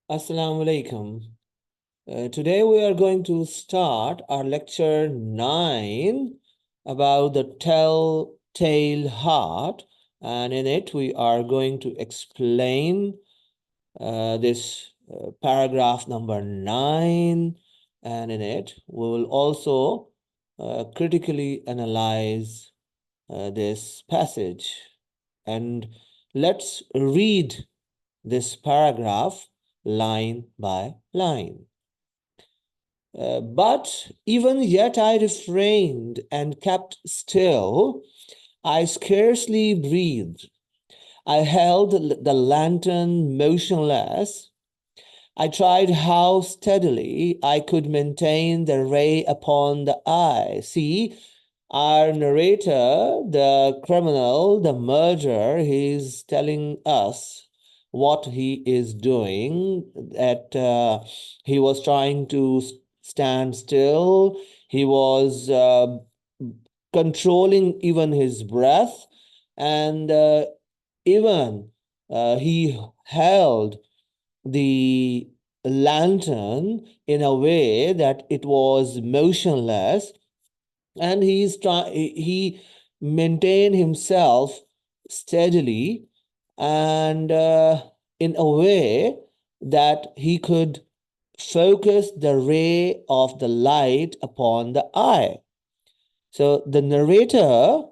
Assalamu alaikum. Today we are going to start our lecture 9 about the telltale heart, and in it we are going to explain this paragraph number 9, and in it we will also critically analyze this passage. And let's read this paragraph line by line. But even yet I refrained and kept still. I scarcely breathed. I held the lantern motionless. I tried how steadily I could maintain the ray upon the eye. See, our narrator, the criminal, the murderer, he's telling us what he is doing, that he was trying to stand still. He was controlling even his breath, and even he held the lantern in a way that it was motionless, and he maintained himself steadily, and in a way that he could focus the ray of the light upon the eye. So the narrator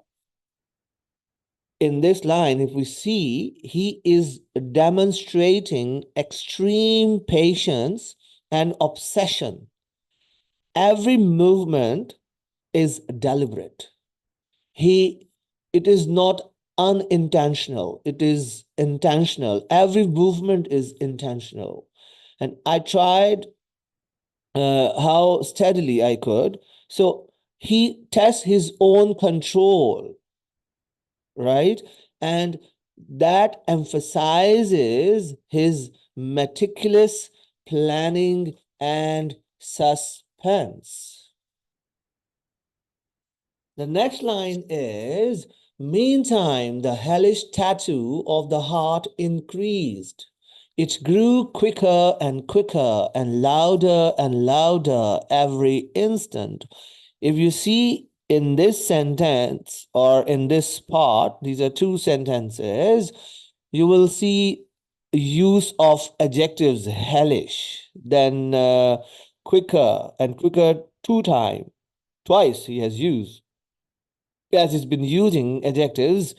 in this line, if we see, he is demonstrating extreme patience and obsession. Every movement is deliberate. It is not unintentional, it is intentional. Every movement is intentional. And I tried how steadily I could. So he tests his own control, right? And that emphasizes his meticulous planning and suspense. The next line is, meantime, the hellish tattoo of the heart increased. It grew quicker and quicker and louder every instant. If you see in this sentence or in this part, these are two sentences, you will see use of adjectives hellish, then quicker and quicker twice he has used. Yes, he's been using adjectives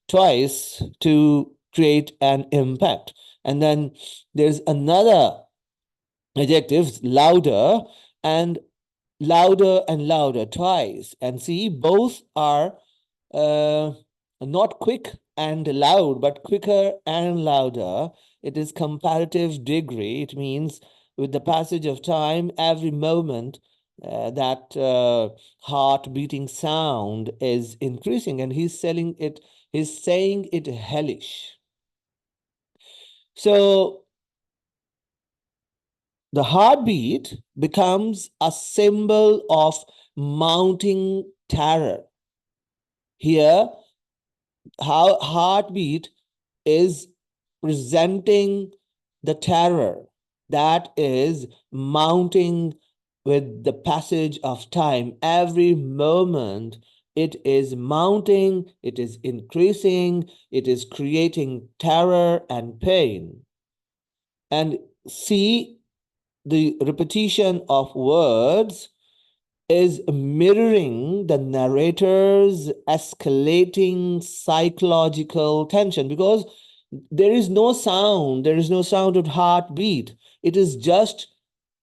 twice to create an impact. And then there's another adjective, and louder twice. And see, both are not quick and loud, but quicker and louder. It is comparative degree. It means with the passage of time, every moment that heart beating sound is increasing, and he's saying it hellish. So the heartbeat becomes a symbol of mounting terror. Here, how heartbeat is presenting the terror that is mounting with the passage of time. Every moment it is mounting, it is increasing, it is creating terror and pain. And see, the repetition of words is mirroring the narrator's escalating psychological tension, because there is no sound of heartbeat. It is just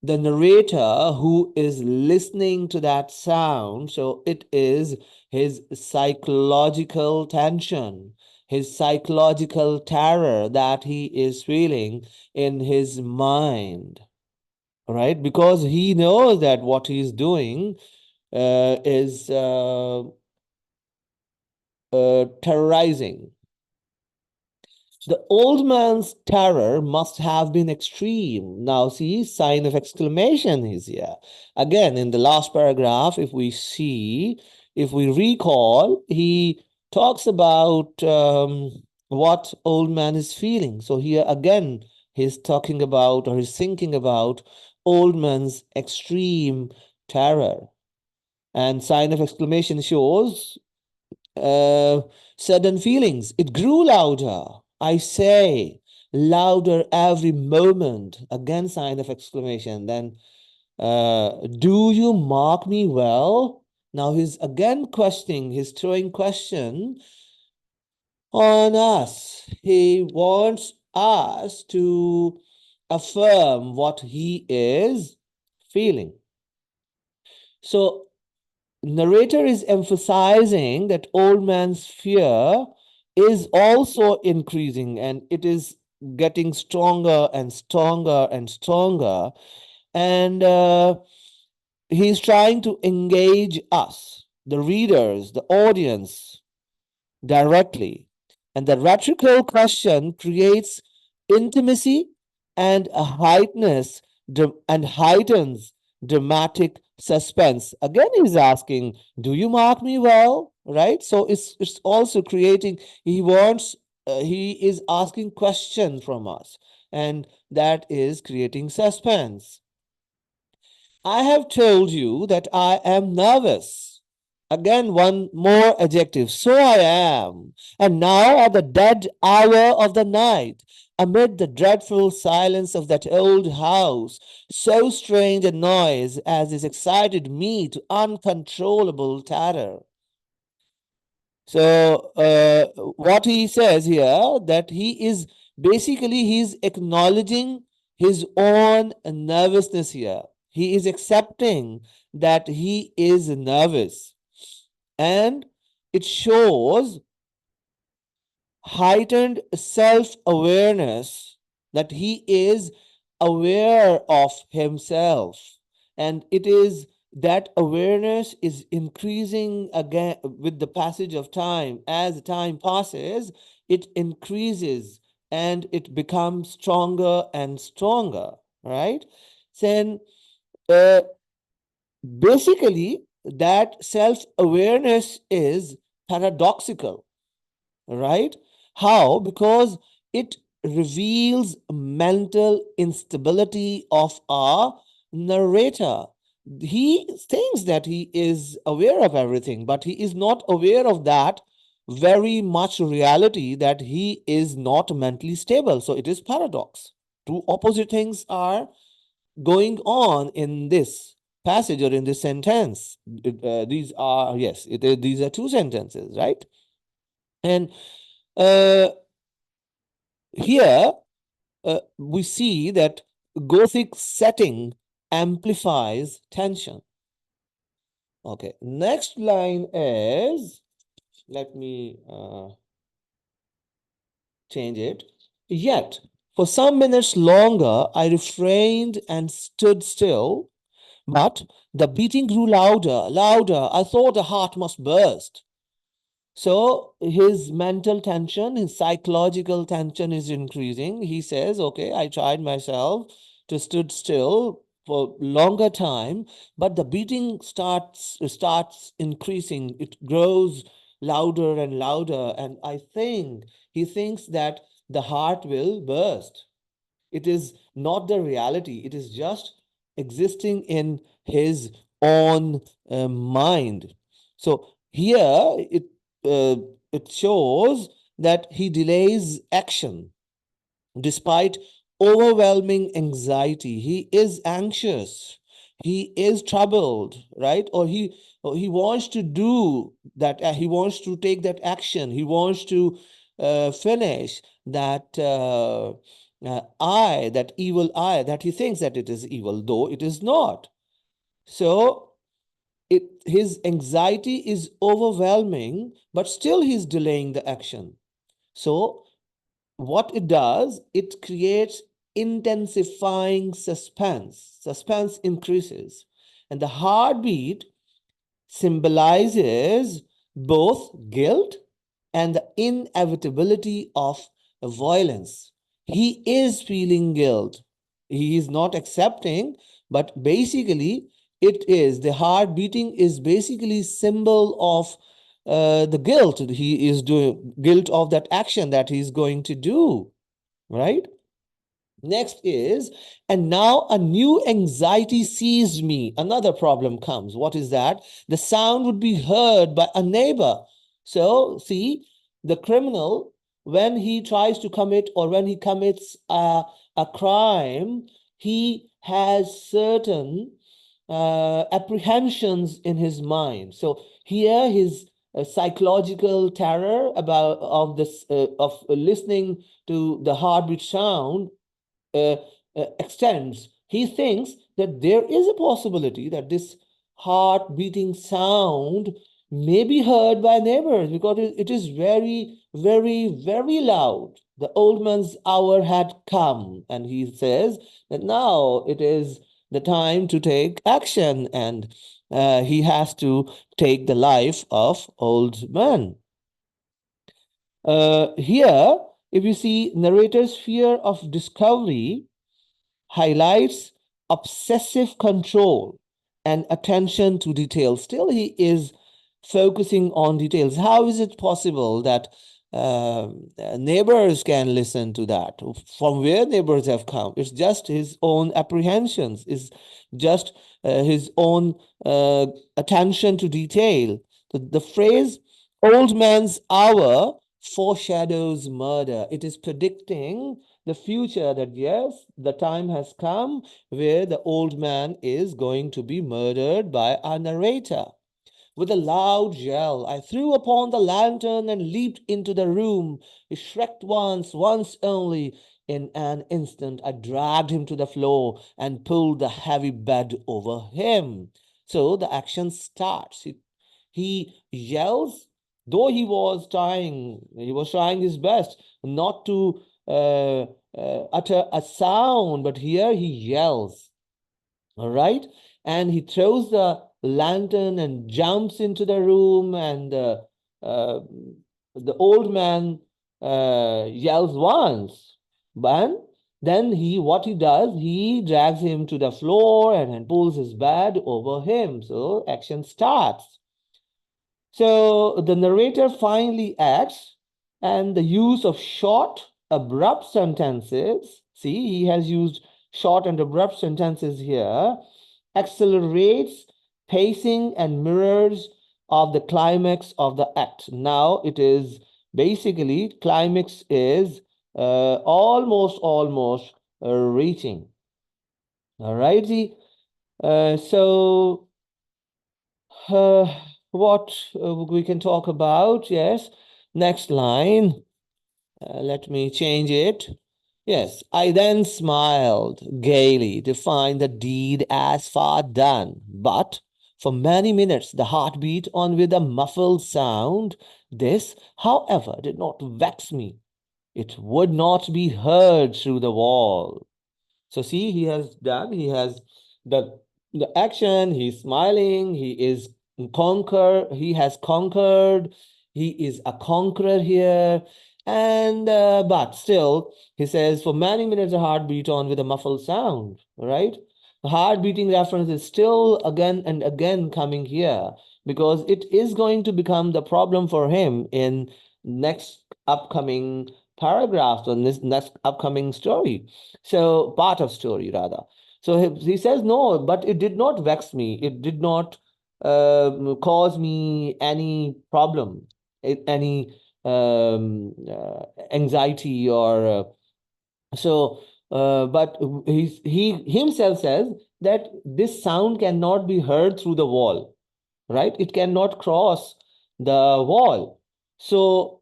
the narrator who is listening to that sound. So it is his psychological tension, his psychological terror that he is feeling in his mind, right? Because he knows that what he's doing is terrorizing. The old man's terror must have been extreme. Now, see, sign of exclamation is here. Again, in the last paragraph, if we recall, he talks about what old man is feeling. So here again, He's talking about, or he's thinking about, old man's extreme terror. And sign of exclamation shows uh, sudden feelings. It grew louder. I say, louder every moment. Again, sign of exclamation. Then, do you mark me well? Now he's again questioning, he's throwing question on us. He wants us to affirm what he is feeling. So narrator is emphasizing that old man's fear is also increasing, and it is getting stronger and stronger and stronger. And he's trying to engage us, the readers, the audience, directly. And the rhetorical question creates intimacy and a heightens dramatic suspense. Again, he's asking, do you mark me well? Right? So it's also creating, he is asking question from us, and that is creating suspense. I have told you that I am nervous. Again, one more adjective. So I am. And now, at the dead hour of the night, amid the dreadful silence of that old house, so strange a noise as this excited me to uncontrollable terror. So what he says here, that he's acknowledging his own nervousness here. He is accepting that he is nervous, and it shows heightened self-awareness, that he is aware of himself, and it is that awareness is increasing again with the passage of time. As time passes, it increases and it becomes stronger and stronger, right? Then uh, basically that self-awareness is paradoxical, right? How? Because it reveals mental instability of our narrator. He thinks that he is aware of everything, but he is not aware of that very much reality, that he is not mentally stable. So it is paradox. Two opposite things are going on in this passage or in this sentence. These are, yes, these are two sentences, right? And uh, here we see that Gothic setting amplifies tension. Okay, next line is, let me change it. Yet, for some minutes longer, I refrained and stood still, but the beating grew louder, louder. I thought the heart must burst. So his mental tension, his psychological tension is increasing. He says, okay, I tried myself to stood still for longer time, but the beating starts increasing. It grows louder and louder. And I think he thinks that the heart will burst. It is not the reality. It is just existing in his own mind. So here uh, it shows that he delays action despite overwhelming anxiety. He is anxious. He is troubled, right? Or he wants to do that. He wants to take that action. He wants to finish that that evil eye, that he thinks that it is evil, though it is not. So his anxiety is overwhelming, but still he's delaying the action. So what it does, it creates intensifying suspense. Suspense increases, and the heartbeat symbolizes both guilt and the inevitability of violence. He is feeling guilt. He is not accepting, but basically it is, the heart beating is basically symbol of the guilt he is doing, guilt of that action that he's going to do, right? Next is, and now a new anxiety seized me. Another problem comes. What is that? The sound would be heard by a neighbor. So, see, the criminal, when he tries to commit or when he commits a crime, he has certain apprehensions in his mind. So here, his psychological terror about of this of listening to the heartbeat sound uh, extends. He thinks that there is a possibility that this heart beating sound may be heard by neighbors because it is very, very, very loud. The old man's hour had come, and he says that now it is the time to take action, and he has to take the life of old man. Here, if you see narrator's fear of discovery, highlights obsessive control and attention to details. Still, he is focusing on details. How is it possible that neighbors can listen to that? From where neighbors have come? It's just his own apprehensions, is just his own attention to detail. The phrase old man's hour foreshadows murder. It is predicting the future, that yes, the time has come where the old man is going to be murdered by our narrator. With a loud yell, I threw upon the lantern and leaped into the room. He shrieked once only. In an instant, I dragged him to the floor and pulled the heavy bed over him. So the action starts. He yells, though he was trying his best not to utter a sound, but here he yells. All right. And he throws the lantern and jumps into the room, and uh, the old man yells once. But then what he does, he drags him to the floor and pulls his bed over him. So action starts. So the narrator finally acts, and the use of short, abrupt sentences, see, he has used short and abrupt sentences here, accelerates pacing and mirrors of the climax of the act. Now it is basically, climax is almost reaching. All righty. So uh, what we can talk about? Yes. Next line. Let me change it. Yes, I then smiled gaily to find the deed as far done. But for many minutes the heart beat on with a muffled sound. This, however, did not vex me. It would not be heard through the wall. So see, he has the action, he's smiling, he has conquered, he is a conqueror here. And but still, he says, for many minutes a heart beat on with a muffled sound, right? The heart beating reference is still again and again coming here because it is going to become the problem for him in next upcoming paragraphs on this next upcoming story. So part of story rather. So he says, no, but it did not vex me. It did not cause me any problem, any anxiety or so. But he himself says that this sound cannot be heard through the wall, right? It cannot cross the wall. So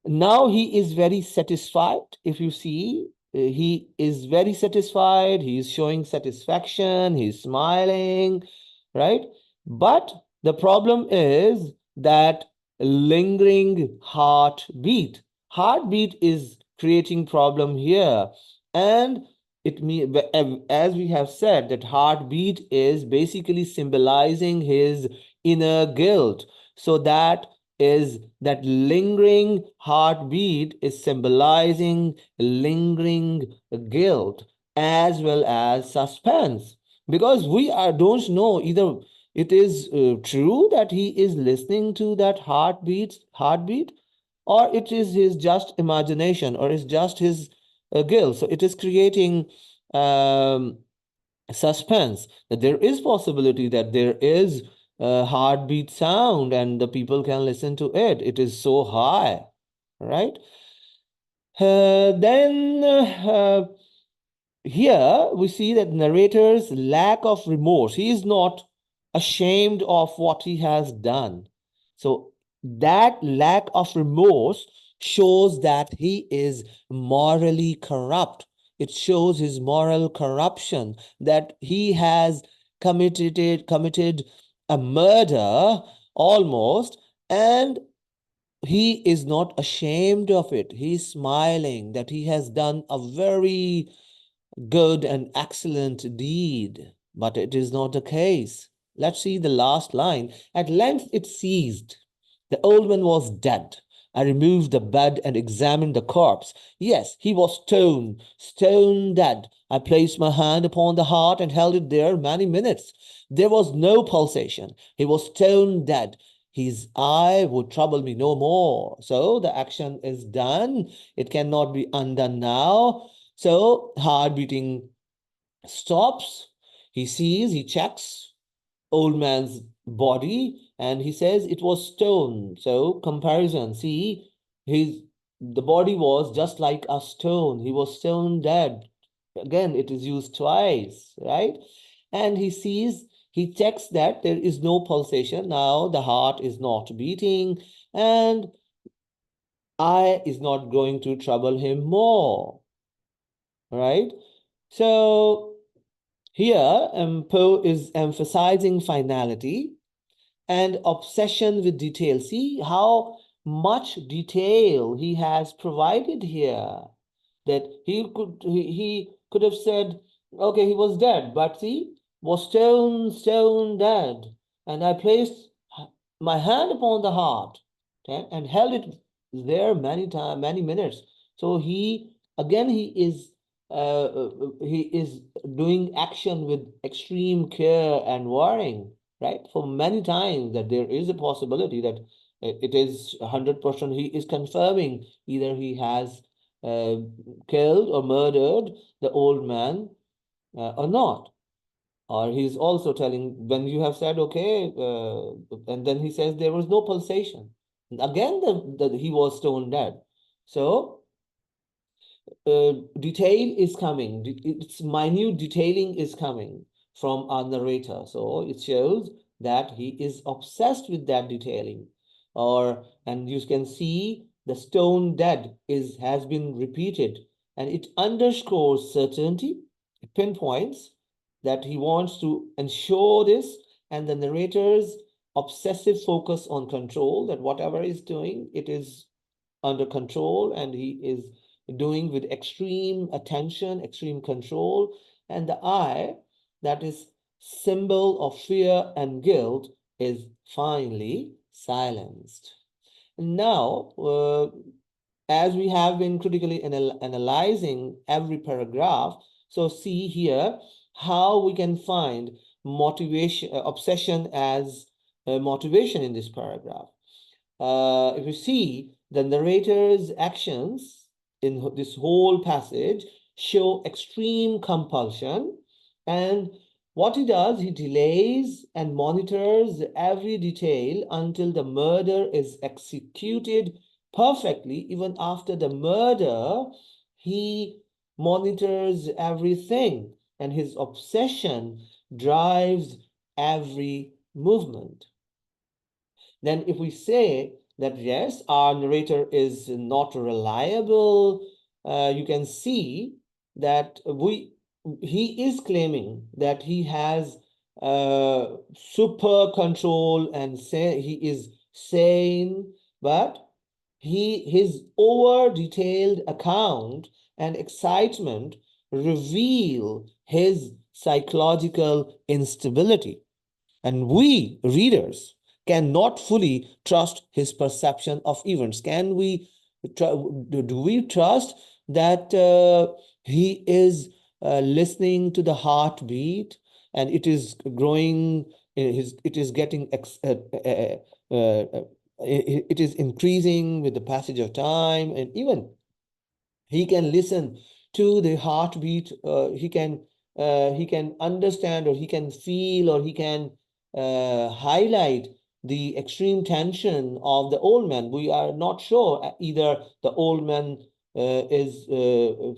now he is very satisfied. If you see, he is very satisfied. He is showing satisfaction. He's smiling, right? But the problem is that lingering heartbeat. Heartbeat is creating problem here. And as we have said, that heartbeat is basically symbolizing his inner guilt. So that lingering heartbeat is symbolizing lingering guilt as well as suspense, because we don't know either it is true that he is listening to that heartbeat, or it is his just imagination, or it's just his guilt. So it is creating um, suspense that there is possibility that there is a heartbeat sound and the people can listen to it. It is so high, right? Then here we see that narrator's lack of remorse. He is not ashamed of what he has done. So that lack of remorse shows that he is morally corrupt. It shows his moral corruption, that he has committed a murder almost, and he is not ashamed of it. He's smiling that he has done a very good and excellent deed, but it is not the case. Let's see the last line. At length it ceased. The old man was dead. I removed the bed and examined the corpse. Yes, he was stone dead. I placed my hand upon the heart and held it there many minutes. There was no pulsation. He was stone dead. His eye would trouble me no more. So the action is done. It cannot be undone now. So heart beating stops. He sees, he checks old man's body, and he says it was stone. So comparison. See, his the body was just like a stone. He was stone dead. Again, it is used twice, right? And he checks that there is no pulsation. Now the heart is not beating, and eye is not going to trouble him more, right? So here, Poe is emphasizing finality and obsession with detail. See how much detail he has provided here. That he could have said, okay, he was dead, but see, was stone dead, and I placed my hand upon the heart, okay, and held it there many minutes. So he is doing action with extreme care and worrying, right? For many times that there is a possibility that it is 100% he is confirming either he has uh, killed or murdered the old man or not. Or he's also telling when you have said okay, and then he says there was no pulsation. Again, he was stone dead. So detail is coming. It's minute detailing is coming from our narrator. So it shows that he is obsessed with that detailing. And you can see the stone dead has been repeated, and it underscores certainty. It pinpoints that he wants to ensure this, and the narrator's obsessive focus on control, that whatever he's doing, it is under control, and he is doing with extreme attention, extreme control. And the I, that is symbol of fear and guilt, is finally silenced. Now, as we have been critically analyzing every paragraph, so see here how we can find motivation, obsession as motivation in this paragraph. If you see, the narrator's actions in this whole passage show extreme compulsion. And what he does, he delays and monitors every detail until the murder is executed perfectly. Even after the murder, he monitors everything, and his obsession drives every movement. Then if we say that yes, our narrator is not reliable, you can see that he is claiming that he has super control and say he is sane, but his over detailed account and excitement reveal his psychological instability. And we, readers, cannot fully trust his perception of events. Can we, do we trust that he is listening to the heartbeat and it is growing, it is getting, it is increasing with the passage of time, and even he can listen to the heartbeat. He can understand, or he can feel, or he can highlight the extreme tension of the old man. We are not sure either the old man is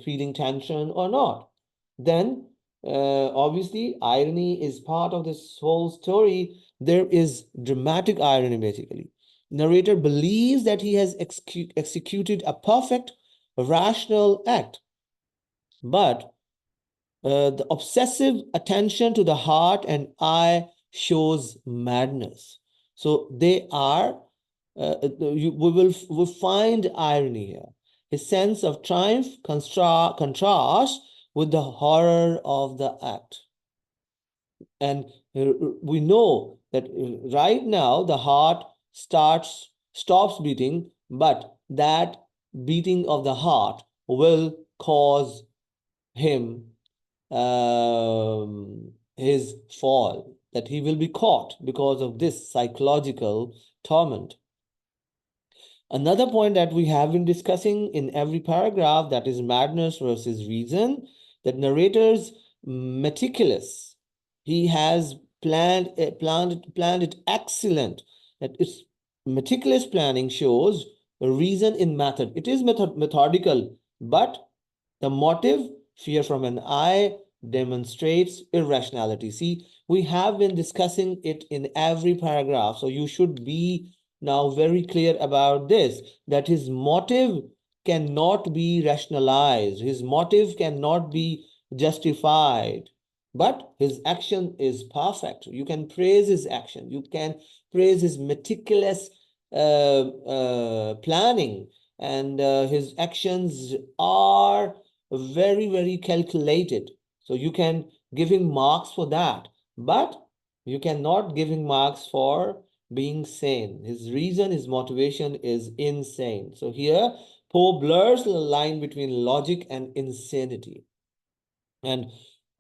feeling tension or not. Then, obviously, irony is part of this whole story. There is dramatic irony, basically. Narrator believes that he has executed a perfect, rational act, but the obsessive attention to the heart and eye shows madness. So they are, we will find irony here. His sense of triumph contrasts with the horror of the act. And we know that right now the heart stops beating, but that beating of the heart will cause him his fall, that he will be caught because of this psychological torment. Another point that we have been discussing in every paragraph, that is madness versus reason, that narrator's meticulous. He has planned it excellent. That its meticulous planning shows reason in method. It is methodical, but the motive, fear from an eye, demonstrates irrationality. See, we have been discussing it in every paragraph, so you should be now very clear about this, that his motive cannot be rationalized, his motive cannot be justified, but his action is perfect. You can praise his action, you can praise his meticulous planning, and his actions are very, very calculated. So you can give him marks for that, but you cannot give him marks for being sane. His reason, his motivation is insane. So here, Poe blurs the line between logic and insanity. And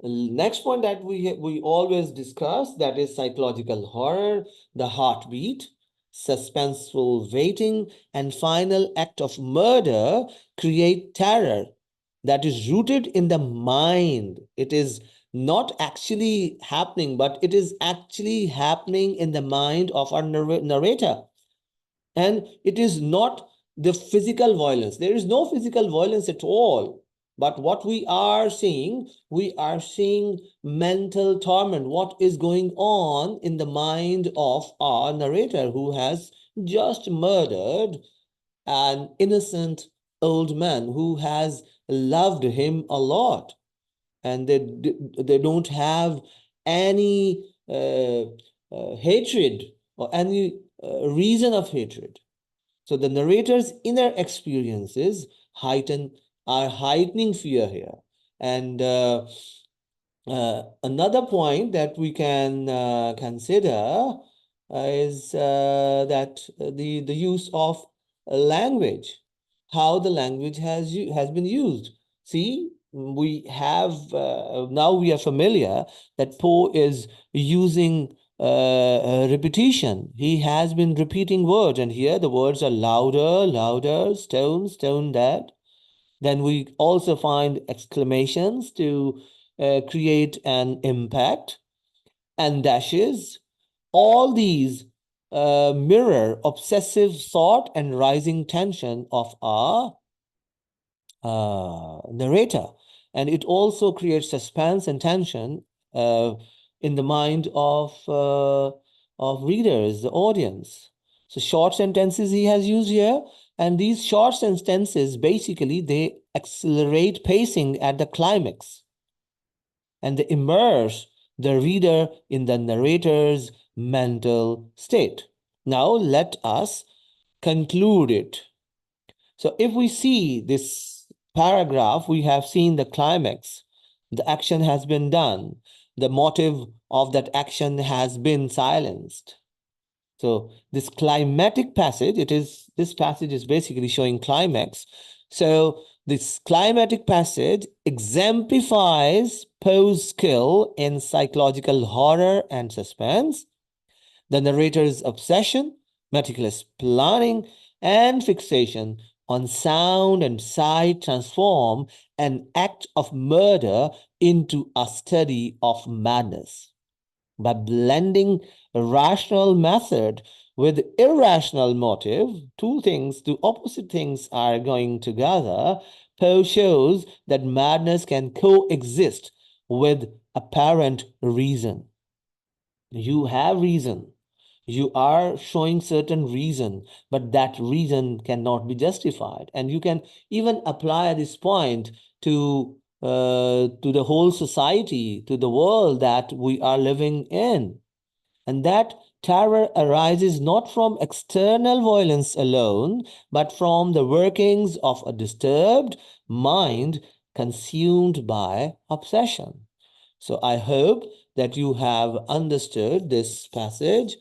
next point that we always discuss, that is psychological horror, the heartbeat, suspenseful waiting, and final act of murder create terror that is rooted in the mind. It is not actually happening, but it is actually happening in the mind of our narrator. And it is not the physical violence. There is no physical violence at all. But what we are seeing mental torment. What is going on in the mind of our narrator, who has just murdered an innocent old man who has loved him a lot, and they don't have any hatred or any reason of hatred. So the narrator's inner experiences are heightening fear here. And another point that we can consider is that the use of language, how the language has been used. See, we have now we are familiar that Poe is using repetition. He has been repeating words, and here the words are louder, louder, stone, stone dead. Then we also find exclamations to create an impact, and dashes. All these mirror obsessive thought and rising tension of our narrator. And it also creates suspense and tension in the mind of readers, the audience. So short sentences he has used here, and these short sentences, basically, they accelerate pacing at the climax, and they immerse the reader in the narrator's mental state. Now, let us conclude it. So if we see this paragraph, we have seen the climax. The action has been done. The motive of that action has been silenced. So this climatic passage, this passage is basically showing climax. So this climatic passage exemplifies Poe's skill in psychological horror and suspense, the narrator's obsession, meticulous planning, and fixation on sound and sight transform an act of murder into a study of madness. By blending rational method with irrational motive, two opposite things are going together. Poe shows that madness can coexist with apparent reason. You have reason. You are showing certain reason, but that reason cannot be justified. And you can even apply this point to the whole society, to the world that we are living in. And that terror arises not from external violence alone, but from the workings of a disturbed mind consumed by obsession. So I hope that you have understood this passage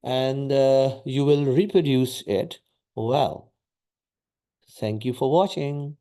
and you will reproduce it well. Thank you for watching.